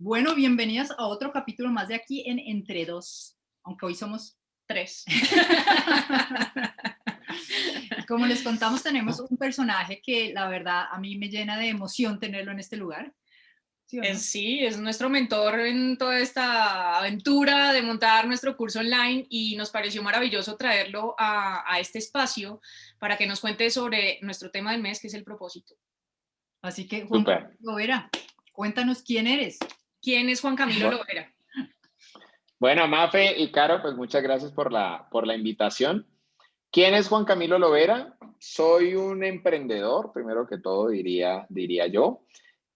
Bueno, bienvenidos a otro capítulo más de aquí en Entre Dos, aunque hoy somos tres. Como les contamos, tenemos un personaje que la verdad a mí me llena de emoción tenerlo en este lugar. ¿Sí o no? Sí, es nuestro mentor en toda esta aventura de montar nuestro curso online y nos pareció maravilloso traerlo a este espacio para que nos cuente sobre nuestro tema del mes, que es el propósito. Así que Juan Súper. Carlos Lovera, cuéntanos quién eres. ¿Quién es Juan Camilo Bu- Lovera? Bueno, Mafe y Caro, pues muchas gracias por la invitación. ¿Quién es Juan Camilo Lovera? Soy un emprendedor, primero que todo diría yo,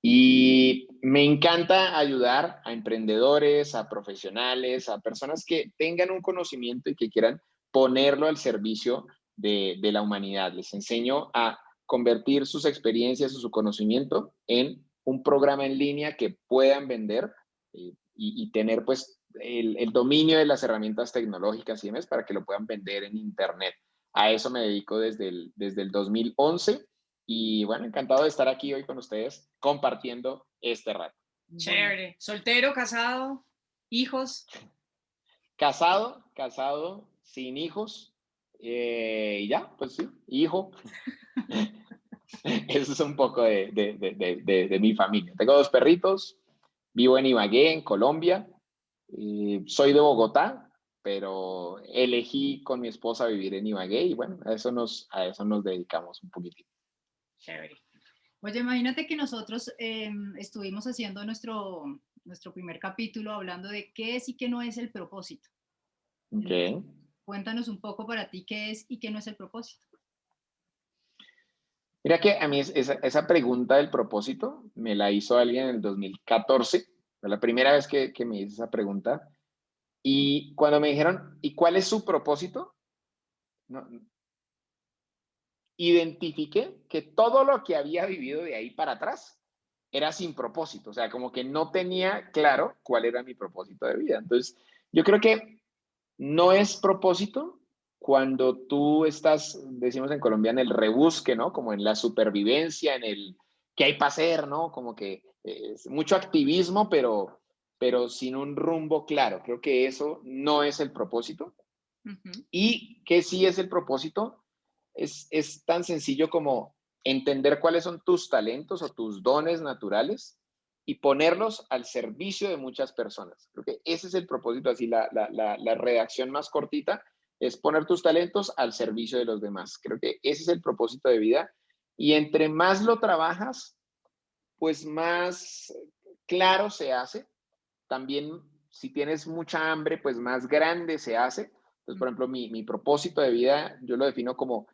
y me encanta ayudar a emprendedores, a profesionales, a personas que tengan un conocimiento y que quieran ponerlo al servicio de la humanidad. Les enseño a convertir sus experiencias o su conocimiento en un programa en línea que puedan vender y tener pues el dominio de las herramientas tecnológicas y demás para que lo puedan vender en Internet. A eso me dedico desde el 2011 y bueno, encantado de estar aquí hoy con ustedes compartiendo este rato. Bueno, Chévere. ¿Soltero, casado, hijos? Casado, sin hijos, y ya, pues sí, hijo. Eso es un poco de mi familia. Tengo dos perritos, vivo en Ibagué, en Colombia. Soy de Bogotá, pero elegí con mi esposa vivir en Ibagué y bueno, a eso nos dedicamos un poquitito. Chévere. oye, imagínate que nosotros estuvimos haciendo nuestro primer capítulo hablando de qué es y qué no es el propósito. Okay. Cuéntanos un poco para ti qué es y qué no es el propósito. Mira que a mí esa pregunta del propósito me la hizo alguien en el 2014. Fue la primera vez que me hice esa pregunta. Y cuando me dijeron, ¿y cuál es su propósito? No, identifiqué que todo lo que había vivido de ahí para atrás era sin propósito. O sea, como que no tenía claro cuál era mi propósito de vida. Entonces, yo creo que no es propósito cuando tú estás, decimos en Colombia, en el rebusque, ¿no? Como en la supervivencia, en el qué hay para hacer, ¿no? Como que es mucho activismo, pero sin un rumbo claro. Creo que eso no es el propósito. Ujú. Y que sí es el propósito, es tan sencillo como entender cuáles son tus talentos o tus dones naturales y ponerlos al servicio de muchas personas. Creo que ese es el propósito, así la redacción más cortita es poner tus talentos al servicio de los demás. Creo que ese es el propósito de vida y entre más lo trabajas, pues más claro se hace. También si tienes mucha hambre, pues más grande se hace. Entonces, por ejemplo, mi propósito de vida, yo lo defino como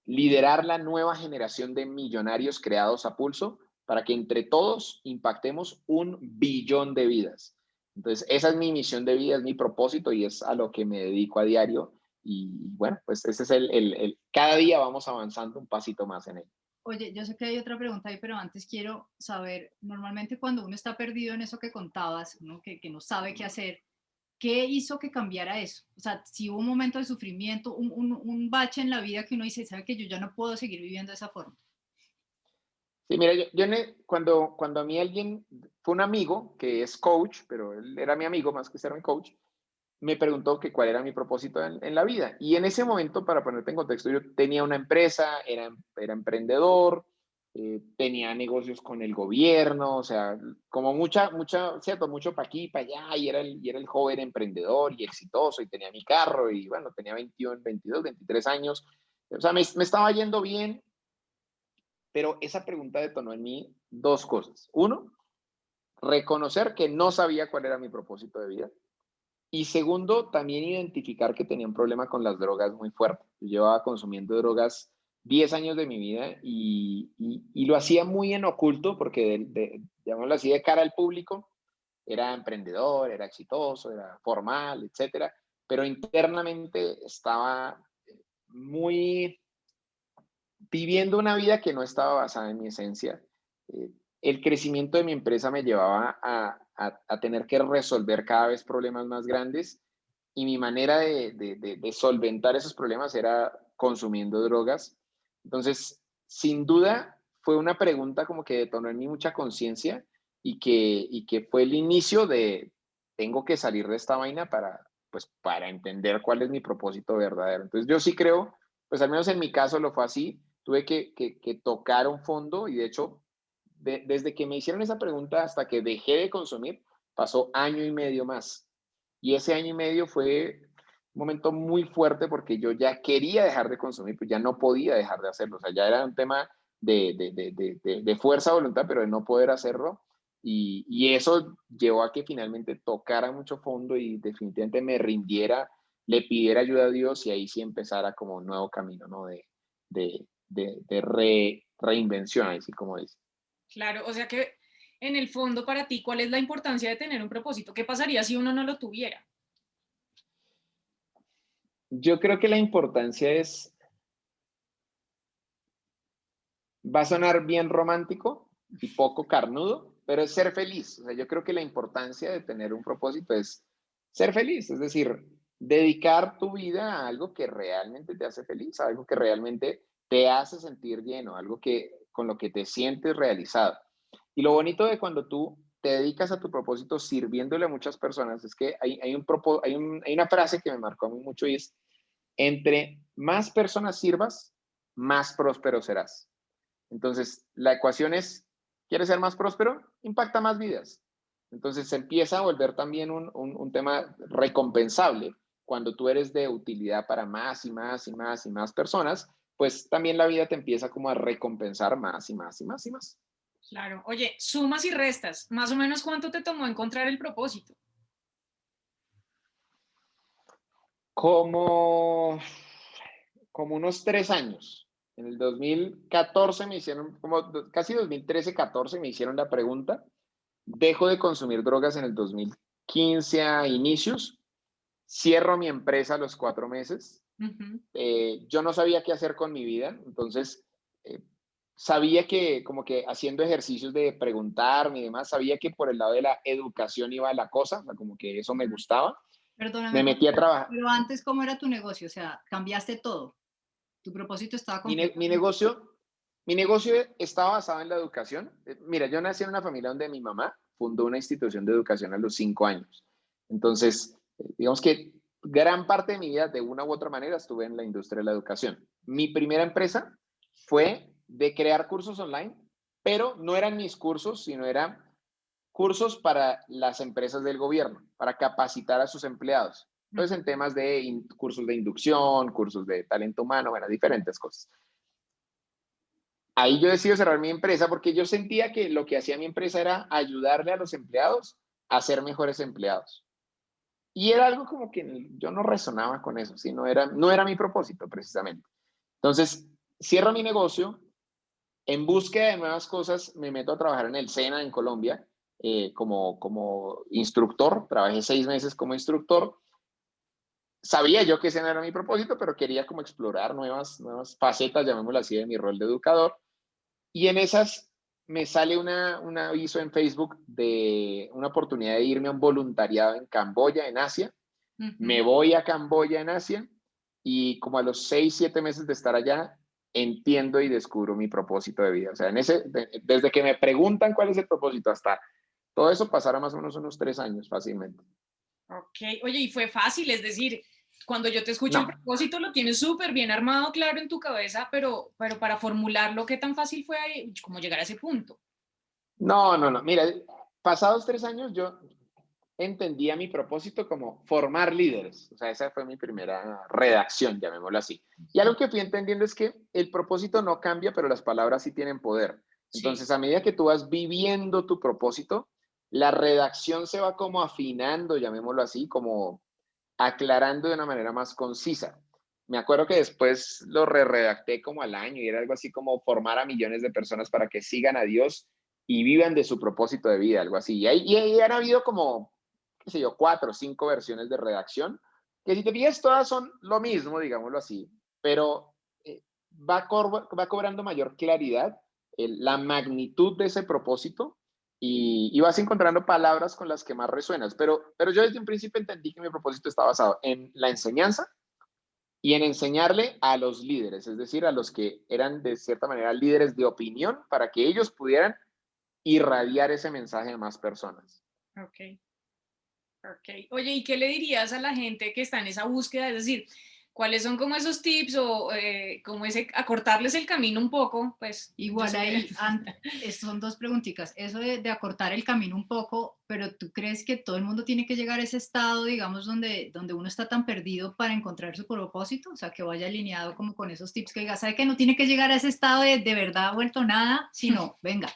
liderar la nueva generación de millonarios creados a pulso para que entre todos impactemos 1 billón de vidas. Entonces, esa es mi misión de vida, es mi propósito y es a lo que me dedico a diario. Y bueno, pues ese es cada día vamos avanzando un pasito más en él. Oye, yo sé que hay otra pregunta ahí, pero antes quiero saber, normalmente cuando uno está perdido en eso que contabas, ¿no? Que no sabe qué hacer, ¿qué hizo que cambiara eso? O sea, si hubo un momento de sufrimiento, un bache en la vida que uno dice, sabe que yo ya no puedo seguir viviendo de esa forma. Sí, mira, cuando a mí alguien, fue un amigo que es coach, pero él era mi amigo más que ser mi coach, me preguntó que cuál era mi propósito en la vida. Y en ese momento, para ponerte en contexto, yo tenía una empresa, era emprendedor, tenía negocios con el gobierno, o sea, como cierto, mucho para aquí, para allá, y era el joven emprendedor y exitoso, y tenía mi carro, y bueno, tenía 21, 22, 23 años. O sea, me estaba yendo bien, pero esa pregunta detonó en mí dos cosas. Uno, reconocer que no sabía cuál era mi propósito de vida. Y segundo, también identificar que tenía un problema con las drogas muy fuerte. Yo llevaba consumiendo drogas 10 años de mi vida y lo hacía muy en oculto porque, llamémoslo así, de cara al público, era emprendedor, era exitoso, era formal, etcétera. Pero internamente estaba muy viviendo una vida que no estaba basada en mi esencia. Eh, el crecimiento de mi empresa me llevaba a tener que resolver cada vez problemas más grandes y mi manera de solventar esos problemas era consumiendo drogas. Entonces, sin duda, fue una pregunta como que detonó en mí mucha conciencia y que fue el inicio de tengo que salir de esta vaina para, pues, para entender cuál es mi propósito verdadero. Entonces yo sí creo, pues al menos en mi caso lo fue así, tuve que tocar un fondo y de hecho, desde que me hicieron esa pregunta hasta que dejé de consumir, pasó año y medio más. Y ese año y medio fue un momento muy fuerte porque yo ya quería dejar de consumir, pues ya no podía dejar de hacerlo. O sea, ya era un tema de fuerza, voluntad, pero de no poder hacerlo. Y eso llevó a que finalmente tocara mucho fondo y definitivamente me rindiera, le pidiera ayuda a Dios y ahí sí empezara como un nuevo camino, ¿no? Reinvención, así como dice. Claro, o sea que en el fondo para ti, ¿cuál es la importancia de tener un propósito? ¿Qué pasaría si uno no lo tuviera? Yo creo que la importancia es, va a sonar bien romántico y poco carnudo, pero es ser feliz. O sea, yo creo que la importancia de tener un propósito es ser feliz, es decir, dedicar tu vida a algo que realmente te hace feliz, a algo que realmente te hace sentir lleno, algo que con lo que te sientes realizado. Y lo bonito de cuando tú te dedicas a tu propósito sirviéndole a muchas personas es que hay una frase que me marcó a mí mucho y es, entre más personas sirvas, más próspero serás. Entonces, la ecuación es, ¿quieres ser más próspero? Impacta más vidas. Entonces, se empieza a volver también un tema recompensable. Cuando tú eres de utilidad para más y más y más y más personas, pues también la vida te empieza como a recompensar más y más y más y más. Claro. Oye, sumas y restas, más o menos cuánto te tomó encontrar el propósito. Como, como unos 3 años. En el 2014 me hicieron, como casi 2013, 14 me hicieron la pregunta. Dejo de consumir drogas en el 2015 a inicios. Cierro mi empresa a los 4 meses. Ujú. Yo no sabía qué hacer con mi vida, entonces sabía que como que haciendo ejercicios de preguntarme y demás, sabía que por el lado de la educación iba la cosa, o sea, como que eso me gustaba. Perdóname, Me Juan, metí a trabajar. pero antes, ¿cómo era tu negocio? O sea, cambiaste todo. Tu propósito estaba Mi, ne- mi completamente. negocio, mi negocio estaba basado en la educación. Mira, yo nací en una familia donde mi mamá fundó una institución de educación a los 5 años. Entonces, digamos que gran parte de mi vida, de una u otra manera, estuve en la industria de la educación. Mi primera empresa fue de crear cursos online, pero no eran mis cursos, sino eran cursos para las empresas del gobierno, para capacitar a sus empleados. Entonces, en temas de cursos de inducción, cursos de talento humano, bueno, diferentes cosas. Ahí yo decido cerrar mi empresa porque yo sentía que lo que hacía mi empresa era ayudarle a los empleados a ser mejores empleados. Y era algo como que yo no resonaba con eso, ¿sí? No era mi propósito precisamente. Entonces, cierro mi negocio, en búsqueda de nuevas cosas, me meto a trabajar en el SENA en Colombia como instructor. Trabajé 6 meses como instructor. Sabía yo que ese no era mi propósito, pero quería como explorar nuevas facetas, llamémoslo así, de mi rol de educador. Y en esas me sale un aviso en Facebook de una oportunidad de irme a un voluntariado en Camboya, en Asia. Me Ujú. voy a Camboya, en Asia, y como a los 6, 7 meses de estar allá, entiendo y descubro mi propósito de vida. O sea, desde que me preguntan cuál es el propósito hasta todo eso pasaron más o menos unos 3 años fácilmente. Ok, oye, y fue fácil, es decir, cuando yo te escucho el No, propósito lo tienes súper bien armado, claro, en tu cabeza, pero para formularlo, ¿qué tan fácil fue ahí, como llegar a ese punto? no, no, no. Mira, pasados 3 años yo entendía mi propósito como formar líderes. O sea, esa fue mi primera redacción, llamémoslo así. Y algo que fui entendiendo es que el propósito no cambia, pero las palabras sí tienen poder. Sí. Entonces, a medida que tú vas viviendo tu propósito, la redacción se va como afinando, llamémoslo así, como aclarando de una manera más concisa. Me acuerdo que después lo redacté como al año y era algo así como formar a millones de personas para que sigan a Dios y vivan de su propósito de vida, algo así. Y han habido como, qué sé yo, 4 o 5 versiones de redacción, que si te fijas todas son lo mismo, digámoslo así, pero va cobrando mayor claridad la magnitud de ese propósito y vas encontrando palabras con las que más resuenas. Pero yo desde un principio entendí que mi propósito está basado en la enseñanza y en enseñarle a los líderes, es decir, a los que eran de cierta manera líderes de opinión, para que ellos pudieran irradiar ese mensaje a más personas. Ok. Ok. Oye, ¿y qué le dirías a la gente que está en esa búsqueda? Es decir, ¿cuáles son como esos tips o como ese acortarles el camino un poco? Pues yo Igual sé que... ahí son dos preguntitas. Eso de acortar el camino un poco, pero ¿tú crees que todo el mundo tiene que llegar a ese estado, digamos, donde uno está tan perdido para encontrar su propósito? O sea, que vaya alineado como con esos tips que diga, ¿sabe que no tiene que llegar a ese estado de verdad vuelto nada? Sino, venga,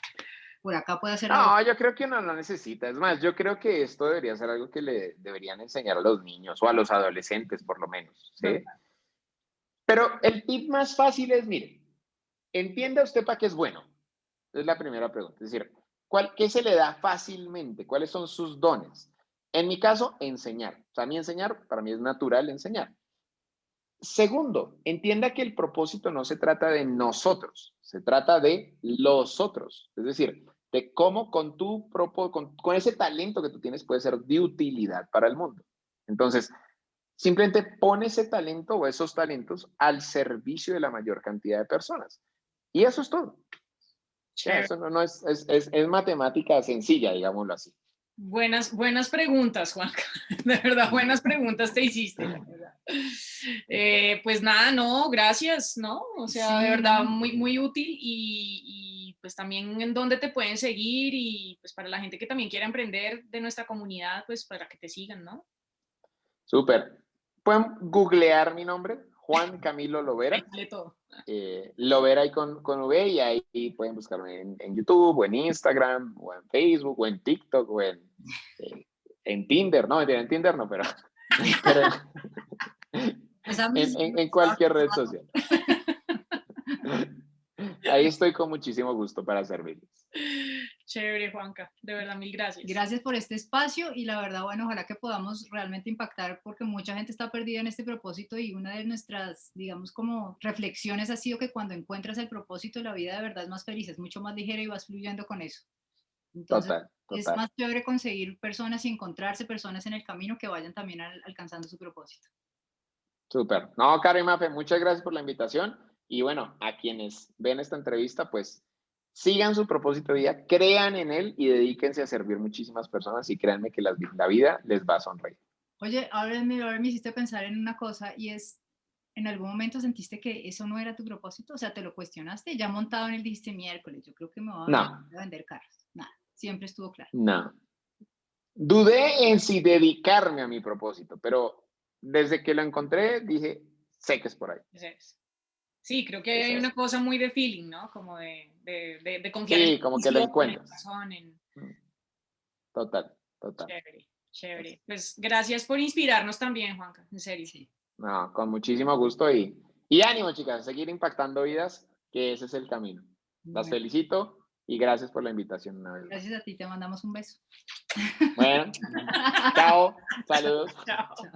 por acá puede hacer algo. No, yo creo que uno no necesita. Es más, yo creo que esto debería ser algo que le deberían enseñar a los niños o a los adolescentes, por lo menos, ¿sí? Pero el tip más fácil es, mire, entienda usted para qué es bueno. Es la primera pregunta. Es decir, ¿qué se le da fácilmente? ¿Cuáles son sus dones? En mi caso, enseñar. O sea, a mí enseñar, para mí es natural enseñar. Segundo, entienda que el propósito no se trata de nosotros, se trata de los otros. Es decir, de cómo con ese talento que tú tienes puede ser de utilidad para el mundo. Entonces, simplemente pone ese talento o esos talentos al servicio de la mayor cantidad de personas. Y eso es todo. Ya, Chévere. eso no es matemática sencilla, digámoslo así. Buenas preguntas, Juanca. De verdad, buenas preguntas te hiciste, la verdad. Pues nada, no, gracias, ¿no? O sea, de Sí, verdad, no. muy útil y pues también en dónde te pueden seguir y pues para la gente que también quiera emprender de nuestra comunidad, pues para que te sigan, ¿no? Súper. Pueden googlear mi nombre, Juan Camilo Ahí Lovera. sale todo. Lovera ahí con V y ahí pueden buscarme en YouTube o en Instagram o en Facebook o en TikTok o en Tinder. No, en Tinder no, pero Esa misma. en cualquier red social. Ahí estoy con muchísimo gusto para servirles. Chévere, Juanca. De verdad, mil gracias. Gracias por este espacio y la verdad, bueno, ojalá que podamos realmente impactar porque mucha gente está perdida en este propósito y una de nuestras, digamos, como reflexiones ha sido que cuando encuentras el propósito, la vida de verdad es más feliz, es mucho más ligera y vas fluyendo con eso. Entonces, Total, es total. más chévere conseguir personas y encontrarse personas en el camino que vayan también alcanzando su propósito. Súper. No, Karen y Mafe, muchas gracias por la invitación. Y bueno, a quienes ven esta entrevista, pues sigan su propósito de vida, crean en él y dedíquense a servir muchísimas personas y créanme que la vida les va a sonreír. Oye, ahora me hiciste pensar en una cosa y es, ¿en algún momento sentiste que eso no era tu propósito? O sea, ¿te lo cuestionaste? Ya montado en él dijiste miércoles, yo creo que me voy a No, dedicar a vender carros. Nada, siempre estuvo claro. no. Dudé en si dedicarme a mi propósito, pero desde que lo encontré dije, sé que es por ahí. Ese es. Sí, creo que Es hay una así. cosa muy de feeling, ¿no? Como de confiar en Sí, tu como que lo intuición, en el encuentras. corazón, en... Total, total. Chévere, chévere. Pues gracias por inspirarnos también, Juanca, en serio. Sí, No, con muchísimo gusto y ánimo, chicas, a seguir impactando vidas, que ese es el camino. Las bueno, felicito y gracias por la invitación una vez más. gracias a ti, te mandamos un beso. Bueno, chao, saludos. Chao.